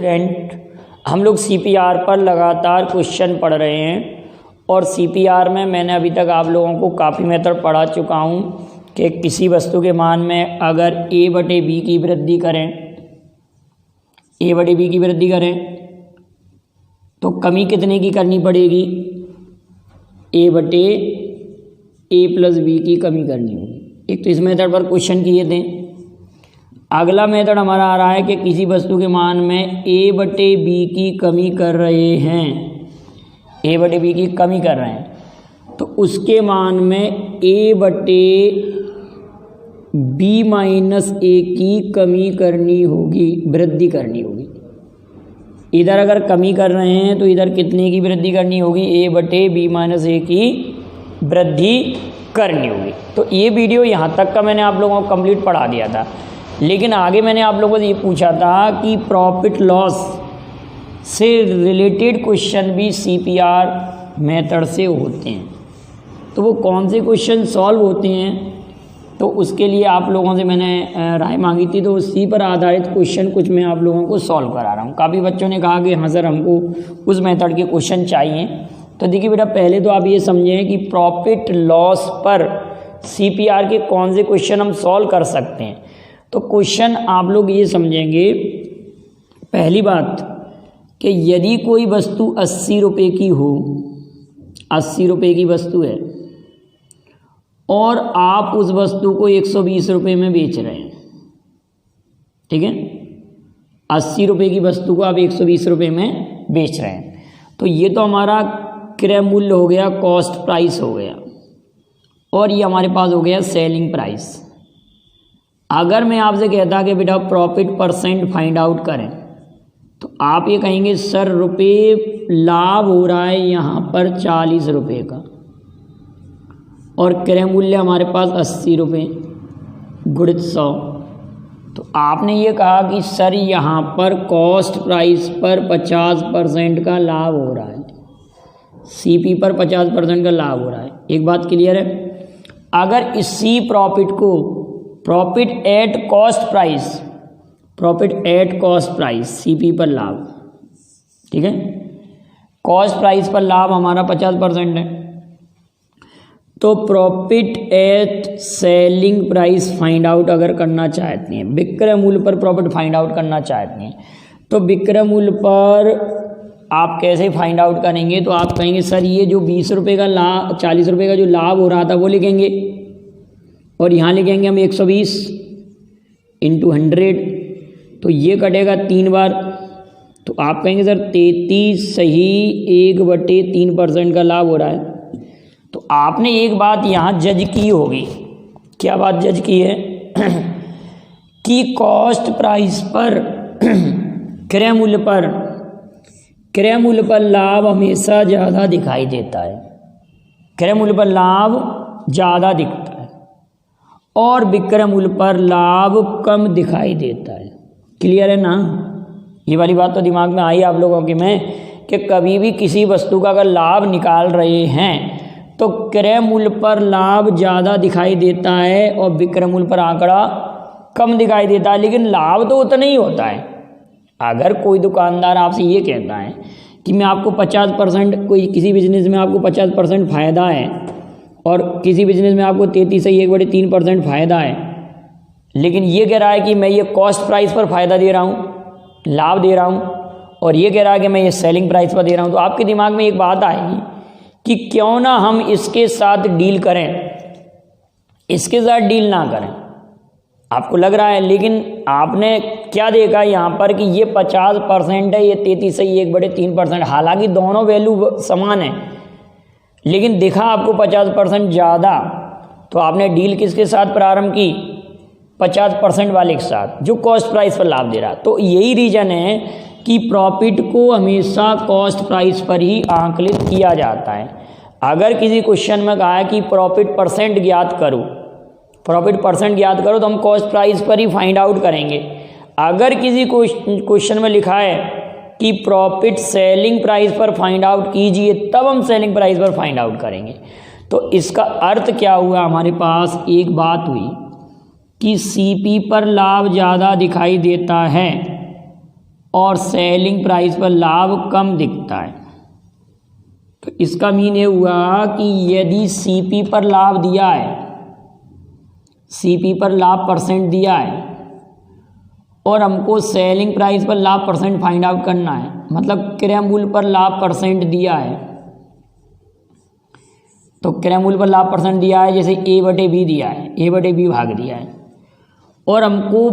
Student, हम लोग CPR पर लगातार क्वेश्चन पढ़ रहे हैं और सीपीआर में मैंने अभी तक आप लोगों को काफ़ी मेथड पढ़ा चुका हूँ कि किसी वस्तु के मान में अगर a/b की वृद्धि करें, a/b की वृद्धि करें तो कमी कितने की करनी पड़ेगी, a/a+b की कमी करनी होगी। एक तो इस मेथड पर क्वेश्चन किए थे। अगला मेथड हमारा आ रहा है कि किसी वस्तु के मान में a/b की कमी कर रहे हैं, a/b की कमी कर रहे हैं तो उसके मान में a/b-a की कमी करनी होगी, वृद्धि करनी होगी। इधर अगर कमी कर रहे हैं तो इधर कितने की वृद्धि करनी होगी, a/b-a की वृद्धि करनी होगी। तो ये वीडियो यहाँ तक का मैंने आप लोगों को कंप्लीट पढ़ा दिया था, लेकिन आगे मैंने आप लोगों से ये पूछा था कि प्रॉफिट लॉस से रिलेटेड क्वेश्चन भी सीपीआर मेथड से होते हैं, तो वो कौन से क्वेश्चन सॉल्व होते हैं, तो उसके लिए आप लोगों से मैंने राय मांगी थी, तो उसी पर आधारित क्वेश्चन कुछ मैं आप लोगों को सॉल्व करा रहा हूँ। काफ़ी बच्चों ने कहा कि हाँ सर हमको उस मेथड के क्वेश्चन चाहिए। तो देखिए बेटा, पहले तो आप ये समझें कि प्रॉफिट लॉस पर सीपीआर के कौन से क्वेश्चन हम सॉल्व कर सकते हैं। तो क्वेश्चन आप लोग ये समझेंगे, पहली बात कि यदि कोई वस्तु 80 रुपये की हो, 80 रुपये की वस्तु है और आप उस वस्तु को 120 रुपये में बेच रहे हैं, ठीक है, 80 रुपये की वस्तु को आप 120 रुपये में बेच रहे हैं, तो ये तो हमारा क्रय मूल्य हो गया, कॉस्ट प्राइस हो गया, और ये हमारे पास हो गया सेलिंग प्राइस। अगर मैं आपसे कहता कि बेटा प्रॉफिट परसेंट फाइंड आउट करें, तो आप ये कहेंगे सर रुपये लाभ हो रहा है यहाँ पर 40 रुपये का और क्रय मूल्य हमारे पास 80 रुपये गुणित 100। तो आपने ये कहा कि सर यहाँ पर कॉस्ट प्राइस पर 50% का लाभ हो रहा है, सीपी पर 50% का लाभ हो रहा है। एक बात क्लियर है। अगर इसी प्रॉफिट को profit at cost price, profit at cost price CP पर लाभ, ठीक है, कॉस्ट प्राइस पर लाभ हमारा 50% है, तो profit at selling price find out अगर करना चाहते हैं, विक्रय मूल्य पर प्रॉफिट फाइंड आउट करना चाहते हैं, तो विक्रय मूल्य पर आप कैसे फाइंड आउट करेंगे, तो आप कहेंगे सर ये जो 20 रुपये का लाभ, 40 रुपये का जो लाभ हो रहा था वो लिखेंगे और यहाँ लिखेंगे हम 120 इंटू 100, तो ये कटेगा 3 बार, तो आप कहेंगे सर 33 सही 1/3% का लाभ हो रहा है। तो आपने एक बात यहाँ जज की होगी, क्या बात जज की है कि कॉस्ट प्राइस पर क्रय मूल्य पर लाभ हमेशा ज़्यादा दिखाई देता है, क्रय मूल्य पर लाभ ज़्यादा दिखता है और विक्रय मूल्य पर लाभ कम दिखाई देता है। क्लियर है ना? ये वाली बात तो दिमाग में आई आप लोगों के में कि कभी भी किसी वस्तु का अगर लाभ निकाल रहे हैं तो क्रय मूल्य पर लाभ ज़्यादा दिखाई देता है और विक्रय मूल्य पर आंकड़ा कम दिखाई देता है, लेकिन लाभ तो उतना ही होता है। अगर कोई दुकानदार आपसे ये कहता है कि मैं आपको 50%, कोई किसी बिजनेस में आपको 50% फ़ायदा है और किसी बिजनेस में आपको 33.3% फ़ायदा है, लेकिन ये कह रहा है कि मैं ये कॉस्ट प्राइस पर फ़ायदा दे रहा हूँ, लाभ दे रहा हूँ, और ये कह रहा है कि मैं ये सेलिंग प्राइस पर दे रहा हूँ, तो आपके दिमाग में एक बात आएगी कि क्यों ना हम इसके साथ डील करें, इसके साथ डील ना करें। आपको लग रहा है, लेकिन आपने क्या देखा यहाँ पर कि ये 50% है, ये 33 है, 1/3%, हालांकि दोनों वैल्यू समान है, लेकिन दिखा आपको 50% ज़्यादा, तो आपने डील किसके साथ प्रारंभ की, 50% वाले के साथ जो कॉस्ट प्राइस पर लाभ दे रहा। तो यही रीज़न है कि प्रॉफिट को हमेशा कॉस्ट प्राइस पर ही आंकलित किया जाता है। अगर किसी क्वेश्चन में कहा है कि प्रॉफिट परसेंट ज्ञात करो, प्रॉफिट परसेंट ज्ञात करो, तो हम कॉस्ट प्राइस पर ही फाइंड आउट करेंगे। अगर किसी क्वेश्चन में लिखा है कि प्रॉफिट सेलिंग प्राइस पर फाइंड आउट कीजिए, तब हम सेलिंग प्राइस पर फाइंड आउट करेंगे। तो इसका अर्थ क्या हुआ, हमारे पास एक बात हुई कि सीपी पर लाभ ज़्यादा दिखाई देता है और सेलिंग प्राइस पर लाभ कम दिखता है। तो इसका मीन ये हुआ कि यदि सीपी पर लाभ दिया है, सीपी पर लाभ परसेंट दिया है और हमको सेलिंग प्राइस पर लाभ परसेंट फाइंड आउट करना है, मतलब क्रय मूल्य पर लाभ परसेंट दिया है। तो क्रय मूल्य पर लाभ परसेंट दिया है, जैसे A/B दिया है, A/B भाग दिया है, और हमको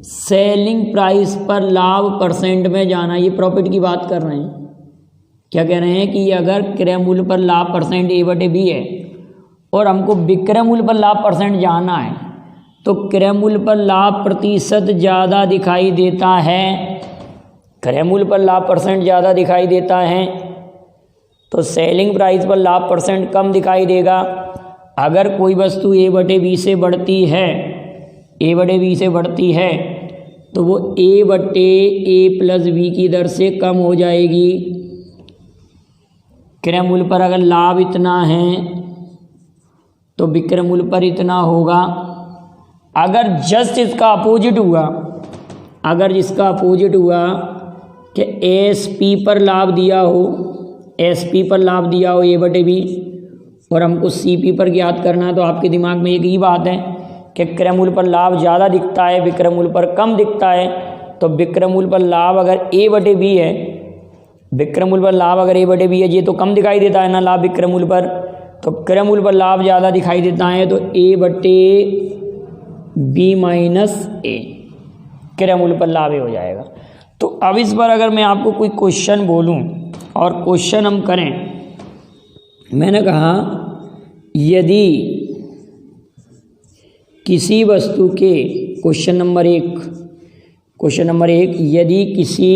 सेलिंग प्राइस पर लाभ परसेंट में जाना, ये प्रॉफिट की बात कर रहे हैं। क्या कह रहे हैं कि अगर क्रय मूल्य पर लाभ परसेंट A/B है और हमको विक्रय मूल्य पर लाभ परसेंट जाना है, तो क्रय मूल्य पर लाभ प्रतिशत ज़्यादा दिखाई देता है, क्रय मूल्य पर लाभ परसेंट ज़्यादा दिखाई देता है, तो सेलिंग प्राइस पर लाभ परसेंट कम दिखाई देगा। अगर कोई वस्तु A/B से बढ़ती है, A/B से बढ़ती है, तो वो A/A+B की दर से कम हो जाएगी। क्रय मूल्य पर अगर लाभ इतना है तो विक्रय मूल्य पर इतना होगा। अगर जस्ट इसका अपोजिट हुआ, अगर इसका अपोजिट हुआ कि SP पर लाभ दिया हो, SP पर लाभ दिया हो A/B, और हमको CP पर ज्ञात करना है, तो आपके दिमाग में एक ही बात है कि क्रय मूल्य पर लाभ ज़्यादा दिखता है, विक्रय मूल्य पर कम दिखता है। तो विक्रय मूल्य पर लाभ अगर A/B है, विक्रय मूल्य पर लाभ अगर A/B है, ये तो कम दिखाई देता है ना लाभ विक्रय मूल्य पर, तो क्रय मूल्य पर लाभ ज़्यादा दिखाई देता है, तो A/B - A क्रय मूल्य पर लाभ हो जाएगा। तो अब इस पर अगर मैं आपको कोई क्वेश्चन बोलूं और क्वेश्चन हम करें, मैंने कहा यदि किसी वस्तु के, क्वेश्चन नंबर एक, यदि किसी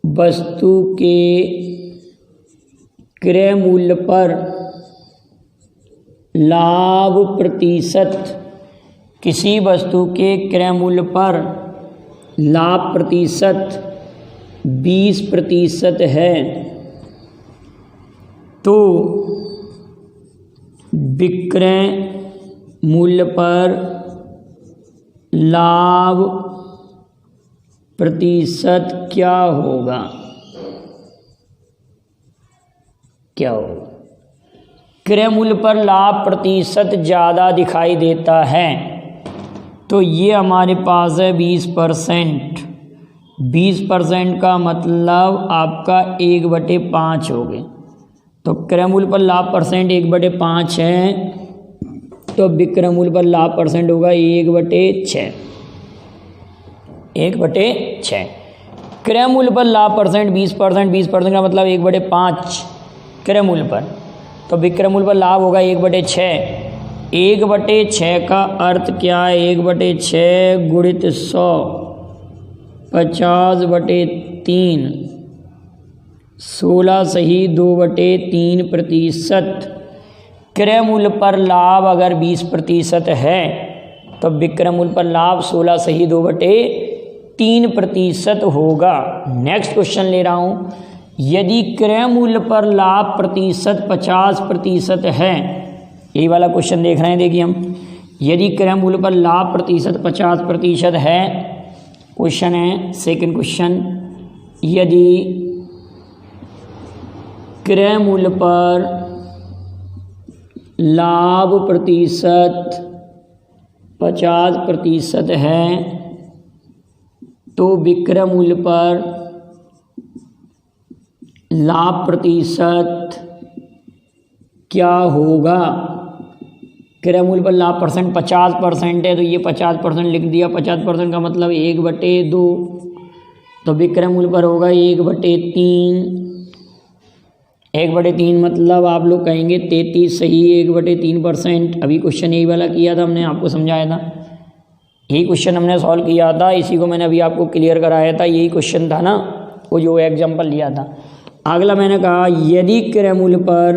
वस्तु के क्रय मूल्य पर लाभ प्रतिशत, किसी वस्तु के क्रय मूल्य पर लाभ प्रतिशत 20% है, तो विक्रय मूल्य पर लाभ प्रतिशत क्या होगा? क्या होगा? क्रय मूल्य पर लाभ प्रतिशत ज़्यादा दिखाई देता है, तो ये हमारे पास है 20%। 20% का मतलब आपका 1/5 हो गए। तो क्रय मूल्य पर लाभ परसेंट 1/5 है, तो विक्रय मूल्य पर लाभ परसेंट होगा 1/6। 1/6। क्रय मूल्य पर लाभ परसेंट 20%, 20% का मतलब 1/5 क्रय मूल्य पर, तो विक्रय मूल्य पर लाभ होगा 1/6। 1/6 का अर्थ क्या है? 1/6 गुणित 100, 50/3, 16 सही 2/3%। क्रय मूल्य पर लाभ अगर 20% है, तो विक्रय मूल्य पर लाभ 16 सही 2/3% होगा। नेक्स्ट क्वेश्चन ले रहा हूँ, यदि क्रय मूल्य पर लाभ प्रतिशत 50% है, यही वाला क्वेश्चन देख रहे हैं, देखिए हम, यदि क्रय मूल्य पर लाभ प्रतिशत 50% है, क्वेश्चन है सेकंड क्वेश्चन, यदि क्रय मूल्य पर लाभ प्रतिशत 50% है, तो विक्रय मूल्य पर लाभ प्रतिशत क्या होगा? क्रय मूल्य पर लाभ परसेंट 50% है, तो ये 50% लिख दिया। 50% का मतलब 1/2, तो विक्रय मूल्य पर होगा 1/3। 1/3 मतलब आप लोग कहेंगे 33 सही 1/3%। अभी क्वेश्चन यही वाला किया था, हमने आपको समझाया था, यही क्वेश्चन हमने सॉल्व किया था, इसी को मैंने अभी आपको क्लियर कराया था, यही क्वेश्चन था ना, वो जो एग्जाम्पल लिया था। अगला मैंने कहा यदि क्रय मूल्य पर,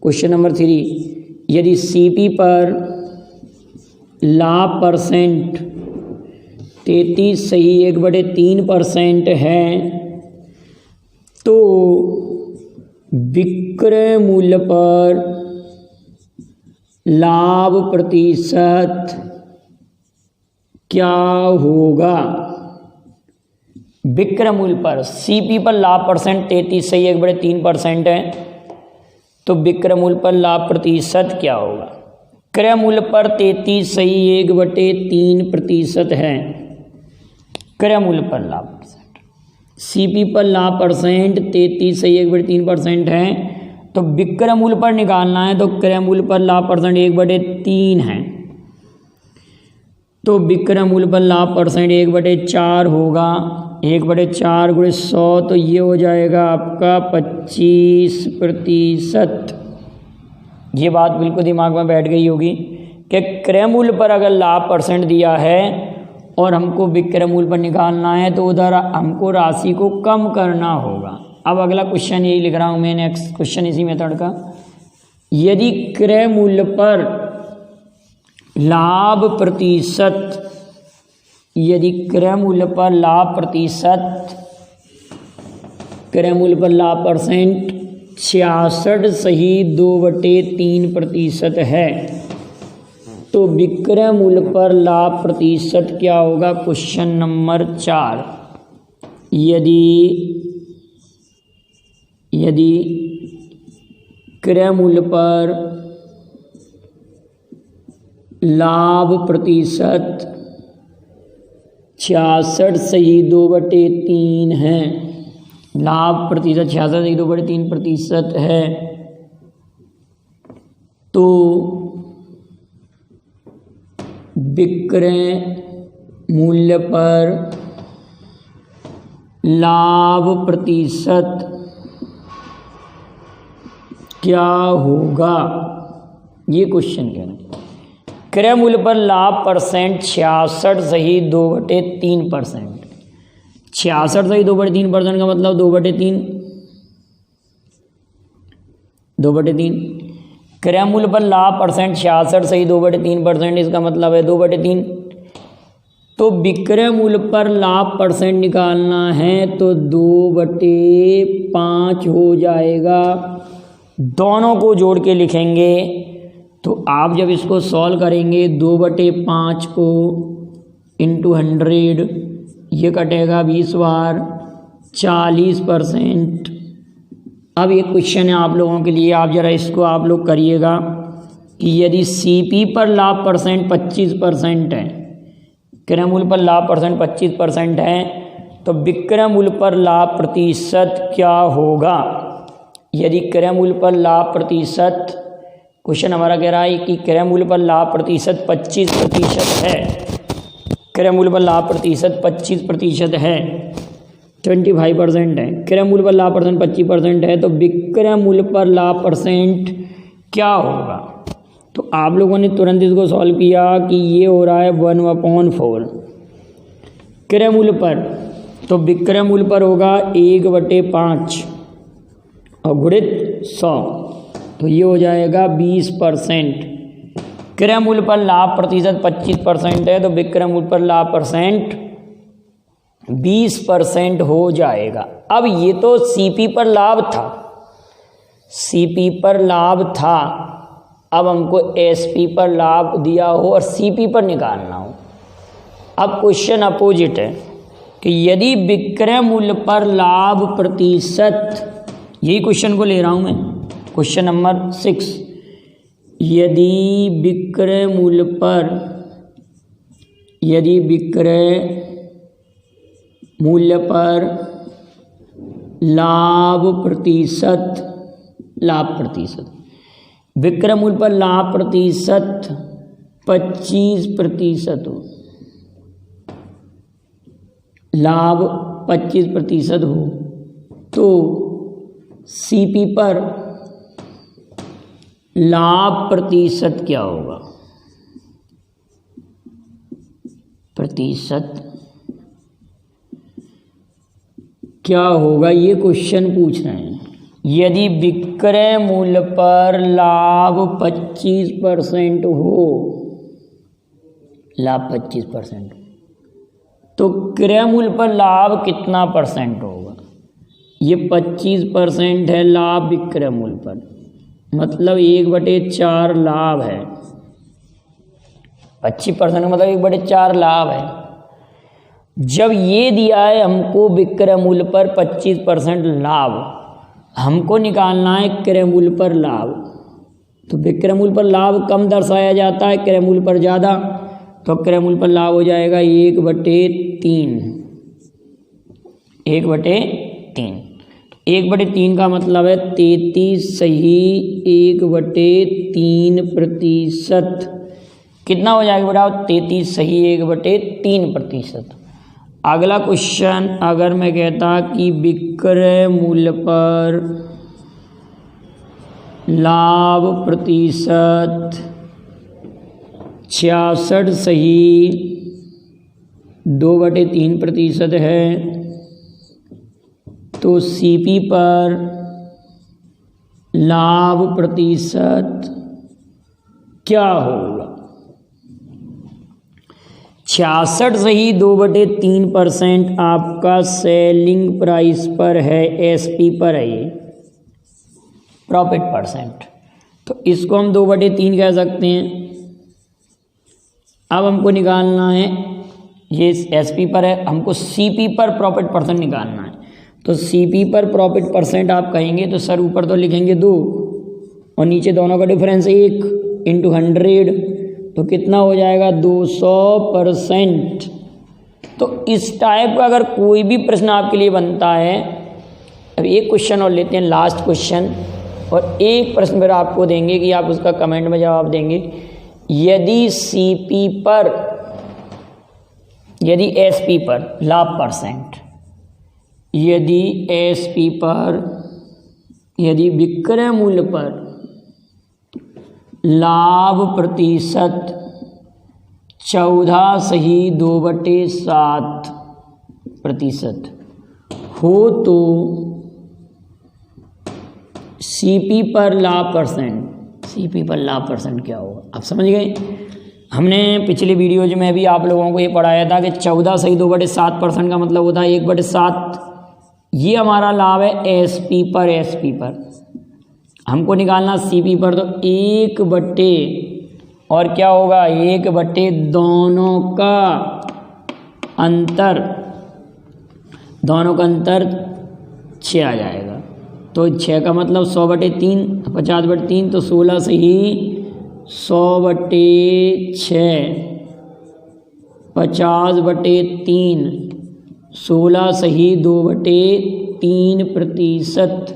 क्वेश्चन नंबर 3, यदि CP पर लाभ परसेंट 33 सही 1/3% है, तो विक्रय मूल्य पर लाभ प्रतिशत क्या होगा? विक्रय मूल्य पर सीपी पर लाभ परसेंट 33 सही 1/3% है, तो विक्रय मूल्य पर लाभ प्रतिशत क्या होगा? क्रय मूल्य पर 33 सही 1/3% है। क्रय मूल्य पर लाभ परसेंट, सीपी पर लाभ परसेंट 33 सही 1/3% है, तो विक्रय मूल्य पर निकालना है, तो क्रय मूल्य पर लाभ परसेंट 1/3 है, तो विक्रय मूल्य पर लाभ परसेंट 1/4 होगा। 1/4 × 100 तो ये हो जाएगा आपका 25%। ये बात बिल्कुल दिमाग में बैठ गई होगी कि क्रय मूल्य पर अगर लाभ परसेंट दिया है और हमको विक्रय मूल्य पर निकालना है, तो उधर हमको राशि को कम करना होगा। अब अगला क्वेश्चन यही लिख रहा हूँ मैं, नेक्स्ट क्वेश्चन इसी मेथड का। यदि क्रय मूल्य पर लाभ प्रतिशत, यदि क्रय मूल्य पर लाभ प्रतिशत, क्रय मूल्य पर लाभ परसेंट 66 सही 2/3% है, तो विक्रय मूल्य पर लाभ प्रतिशत क्या होगा? Question number 4। यदि क्रय मूल्य पर लाभ प्रतिशत 66 सही 2/3 है, लाभ प्रतिशत 66 सही 2/3% है, तो विक्रय मूल्य पर लाभ प्रतिशत क्या होगा? ये क्वेश्चन कह रहे हैं। क्रय मूल्य पर लाभ परसेंट 66 सही 2/3%। 66 सही 2/3% का मतलब 2/3। क्रय मूल्य पर लाभ परसेंट 66 सही 2/3%, इसका मतलब है 2/3। तो विक्रय मूल्य पर लाभ परसेंट निकालना है, तो 2/5 हो जाएगा। दोनों को जोड़ के लिखेंगे, तो आप जब इसको सॉल्व करेंगे 2/5 को इंटू 100, ये कटेगा 20 बार 40%। अब ये क्वेश्चन है आप लोगों के लिए, आप जरा इसको आप लोग करिएगा कि यदि सीपी पर लाभ परसेंट 25% है, क्रय मूल्य पर लाभ परसेंट 25% है, तो विक्रय मूल्य पर लाभ प्रतिशत क्या होगा? यदि क्रय मूल्य पर लाभ प्रतिशत, क्वेश्चन हमारा कह रहा है कि क्रय मूल्य पर लाभ प्रतिशत 25% है, क्रय मूल्य पर लाभ प्रतिशत 25% है, 25% है, क्रय मूल्य पर लाभ परसेंट 25% है, तो विक्रय मूल्य पर लाभ परसेंट क्या होगा? तो आप लोगों ने तुरंत इसको सॉल्व किया कि ये हो रहा है 1/4 क्रय मूल्य पर, तो विक्रय मूल्य पर होगा 1/5 और गुणित 100, तो ये हो जाएगा 20%। क्रय मूल्य पर लाभ प्रतिशत 25% है, तो विक्रय मूल्य पर लाभ परसेंट 20% हो जाएगा। अब ये तो सीपी पर लाभ था, सीपी पर लाभ था, अब हमको एसपी पर लाभ दिया हो और सीपी पर निकालना हो। अब क्वेश्चन अपोजिट है कि यदि विक्रय मूल्य पर लाभ प्रतिशत, यही क्वेश्चन को ले रहा हूं मैं, क्वेश्चन नंबर 6, यदि विक्रय मूल्य पर, यदि विक्रय मूल्य पर लाभ प्रतिशत, विक्रय मूल्य पर लाभ प्रतिशत 25% हो, लाभ 25% हो, तो सीपी पर लाभ प्रतिशत क्या होगा? प्रतिशत क्या होगा, ये क्वेश्चन पूछ रहे हैं। यदि विक्रय मूल्य पर लाभ 25% हो, लाभ 25%, तो क्रय मूल्य पर लाभ कितना परसेंट होगा? ये 25% है लाभ विक्रय मूल्य पर, मतलब 1/4 लाभ है। 25% का मतलब 1/4 लाभ है, जब ये दिया है हमको विक्रय मूल्य पर 25% लाभ, हमको निकालना है क्रय मूल्य पर लाभ। तो विक्रय मूल्य पर लाभ कम दर्शाया जाता है, क्रय मूल्य पर ज़्यादा, तो क्रय मूल्य पर लाभ हो जाएगा 1/3। 1/3 1/3 का मतलब है 33 सही 1/3%। कितना हो जाएगा बताओ? 33 सही 1/3%। अगला क्वेश्चन, अगर मैं कहता कि विक्रय मूल्य पर लाभ प्रतिशत 66 सही 2/3% है, तो सीपी पर लाभ प्रतिशत क्या होगा? 66 सही 2/3% आपका सेलिंग प्राइस पर है, एसपी पर है, ये प्रॉफिट परसेंट। तो इसको हम 2/3 कह सकते हैं। अब हमको निकालना है, ये एसपी पर है, हमको सीपी पर प्रॉफिट परसेंट निकालना है। तो सीपी पर प्रॉफिट परसेंट आप कहेंगे तो सर ऊपर तो लिखेंगे 2 और नीचे दोनों का डिफरेंस 1 × 100, तो कितना हो जाएगा? 200%। तो इस टाइप का अगर कोई भी प्रश्न आपके लिए बनता है, अब एक क्वेश्चन और लेते हैं, लास्ट क्वेश्चन, और एक प्रश्न फिर आपको देंगे कि आप उसका कमेंट में जवाब देंगे। यदि सीपी पर, यदि एसपी पर लाभ परसेंट, यदि एसपी पर, यदि विक्रय मूल्य पर लाभ प्रतिशत 14 सही 2/7% हो, तो सीपी पर लाभ परसेंट, सीपी पर लाभ परसेंट क्या होगा? आप समझ गए? हमने पिछले वीडियोज में भी आप लोगों को ये पढ़ाया था कि 14 सही 2/7% का मतलब होता है 1/7। ये हमारा लाभ है एसपी पर, एसपी पर हमको निकालना सीपी पर, तो 1/, और क्या होगा? 1/, दोनों का अंतर, दोनों का अंतर 6 आ जाएगा। तो 6 का मतलब 100/3, 50/3, तो 16 सही 100/6, 50/3, 16 सही 2/3%,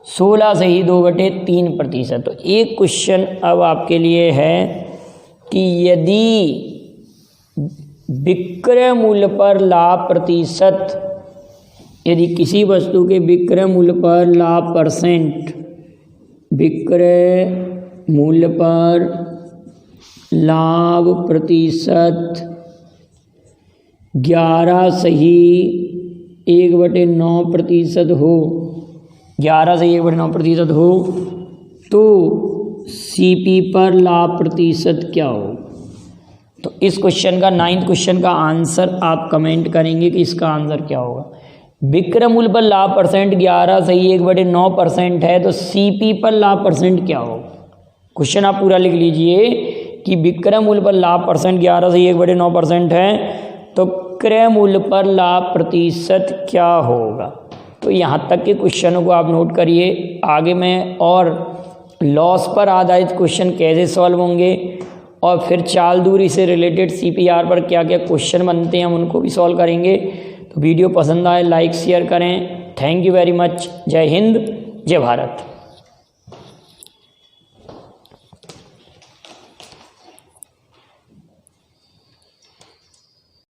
16 सही 2/3%। तो एक क्वेश्चन अब आपके लिए है कि यदि विक्रय मूल्य पर लाभ प्रतिशत, यदि किसी वस्तु के विक्रय मूल्य पर लाभ परसेंट, विक्रय मूल्य पर लाभ प्रतिशत 11 सही 1/9% हो, 11 सही 1/9% हो, तो सीपी पर लाभ प्रतिशत क्या हो? तो इस क्वेश्चन का 9th क्वेश्चन का आंसर आप कमेंट करेंगे कि इसका आंसर क्या होगा। विक्रय मूल्य पर लाभ परसेंट 11 सही 1/9% है, तो सीपी पर लाभ परसेंट क्या होगा? क्वेश्चन आप पूरा लिख लीजिए कि विक्रय मूल्य पर लाभ परसेंट 11 सही 1/9% है, तो क्रय मूल्य पर लाभ प्रतिशत क्या होगा? तो यहाँ तक के क्वेश्चनों को आप नोट करिए। आगे मैं और लॉस पर आधारित क्वेश्चन कैसे सॉल्व होंगे, और फिर चाल दूरी से रिलेटेड सीपीआर पर क्या क्या क्वेश्चन बनते हैं, हम उनको भी सॉल्व करेंगे। तो वीडियो पसंद आए लाइक शेयर करें। Thank you very much. जय हिंद, जय भारत।